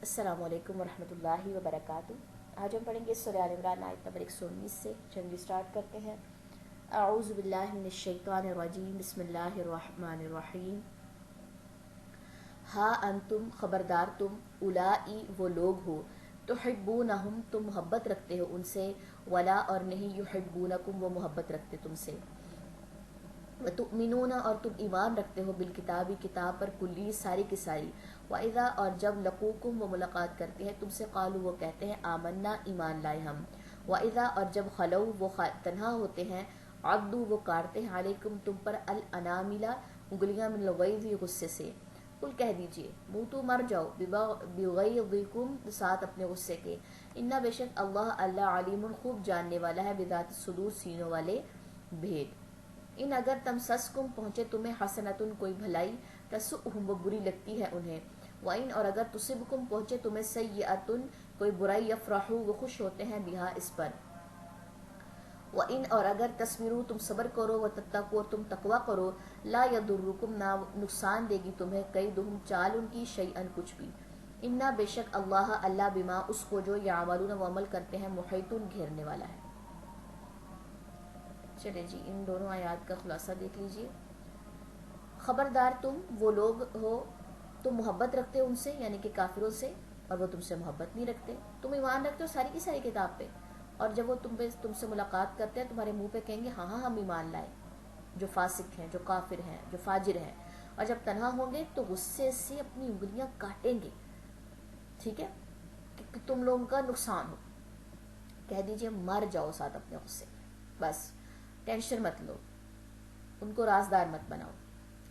अस्सलामु अलैकुम वरहमतुल्लाहि वबरकातुहू। आज हम पढ़ेंगे सूरह आल इमरान आयत नंबर 119 से। चलिए स्टार्ट करते हैं। अऊज़ु बिल्लाहि मिनश शैतानिर रजीम, बिस्मिल्लाहिर रहमानिर रहीम। हा अंतुम, खबरदार तुम, उलाई वो लोग हो, तुहिब्बूनहुम तुम मोहब्बत रखते हो उनसे, वला और नहीं युहिब्बूनकुम वो मोहब्बत रखते तुमसे, व तुमिनून और तुम ईमान रखते हो बिल किताबी किताब पर, कुल्ली सारी की सारी, व इज़ा और जब लकूकुम वो मुलाकात करते हैं तुमसे, कालू वो कहते हैं आमन्ना ईमान लाए हम, व इज़ा और जब खलऊ वो तन्हा होते हैं, अब्दू वो काटते हैं अलैकुम तुम पर, अल अनामिला उंगलियां, मिन लग़ैज़ि गुस्से से। कुल कह दीजिए मूतू मर जाओ, बिग़ैज़िकुम साथ अपने गुस्से के, इन्ना बेशक अल्लाह अल्लाह अलीमुन खूब जानने वाला है, बिज़ाति सुदूर सीनों वाले भेद। इन अगर तम सस्कुम पहुँचे तुम्हें, हसनतुन कोई भलाई, तसुहुम वो बुरी लगती है उन्हें, व इन और अगर तुसिबकुम पहुँचे तुम्हें, सय्यअतुन कोई बुराई, यफ़रहू वो खुश होते हैं, बिहा इस पर, व इन और अगर तस्बिरू तुम सब्र करो, व तत्तक़ू तुम तकवा करो, ला यदुर्रुकुम ना नुकसान देगी तुम्हें, कैदुहुम चाल उनकी, शैअन कुछ भी, इन्ना बेशक अल्लाह अल्लाह बिमा उसको जो यामलून वो अमल करते हैं, मुहीतुन घेरने वाला है। चले जी इन दोनों आयात का खुलासा देख लीजिए। खबरदार तुम वो लोग हो, तुम मोहब्बत रखते हो उनसे यानी कि काफिरों से, और वो तुमसे मोहब्बत नहीं रखते, तुम ईमान रखते हो सारी की सारी किताब पे, और जब वो तुमसे मुलाकात करते हैं तुम्हारे मुंह पे कहेंगे हाँ हाँ हम ईमान लाए, जो फासिक हैं, जो काफिर हैं, जो फाजिर हैं, और जब तन्हा होंगे तो गुस्से से अपनी उंगलियां काटेंगे, ठीक है, कि तुम लोगों का नुकसान हो। कह दीजिए मर जाओ साथ अपने गुस्से, बस टेंशन मत लो, उनको राजदार मत बनाओ,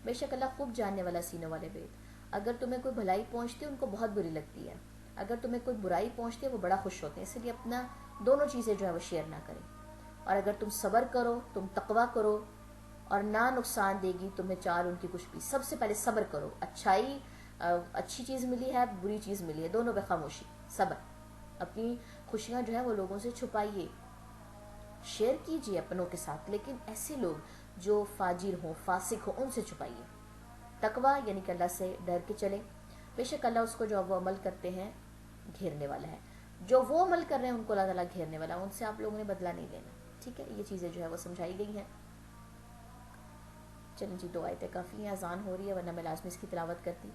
बेशक अल्लाह खूब जानने वाला, सीनों वाले भेद। अगर तुम्हें कोई भलाई पहुंचती है उनको बहुत बुरी लगती है, अगर तुम्हें कोई बुराई पहुंचती है वो बड़ा खुश होते हैं, इसलिए अपना दोनों चीज़ें जो है वो शेयर ना करें। और अगर तुम सब्र करो, तुम तकवा करो, और ना नुकसान देगी तुम्हें चाल उनकी कुछ भी, सबसे पहले सब्र करो। अच्छाई अच्छी चीज़ मिली है, बुरी चीज़ मिली है, दोनों पे खामोशी, सब्र। अपनी खुशियाँ जो है वो लोगों से छुपाइए, शेयर कीजिए अपनों के साथ, लेकिन ऐसे लोग जो फाजिर हों, फासिक हों, उनसे छुपाइए। तकवा यानी कि अल्लाह से डर के चले, बेशक अल्लाह उसको जो वो अमल करते हैं घेरने वाला है, जो वो अमल कर रहे हैं उनको अल्लाह ताला घेरने वाला, उनसे आप लोगों ने बदला नहीं लेना, ठीक है। ये चीज़ें जो है वो समझाई गई हैं। चलें जी, 2 आयतें काफ़ी हैं, अजान हो रही है वरना मैं लाजमी इसकी तिलावत करती,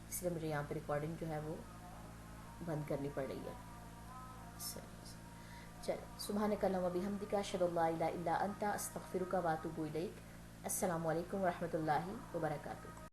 इसलिए मुझे यहाँ पर रिकॉर्डिंग जो है वो बंद करनी पड़ रही है। चल सुब्हानकल्लाहुम्मा व बिहम्दिका, अशहदु अल्ला इलाहा इल्ला अंता, अस्तगफिरुका व अतूबु इलैक। अस्सलामु अलैकुम व रहमतुल्लाहि व बरकातुहू।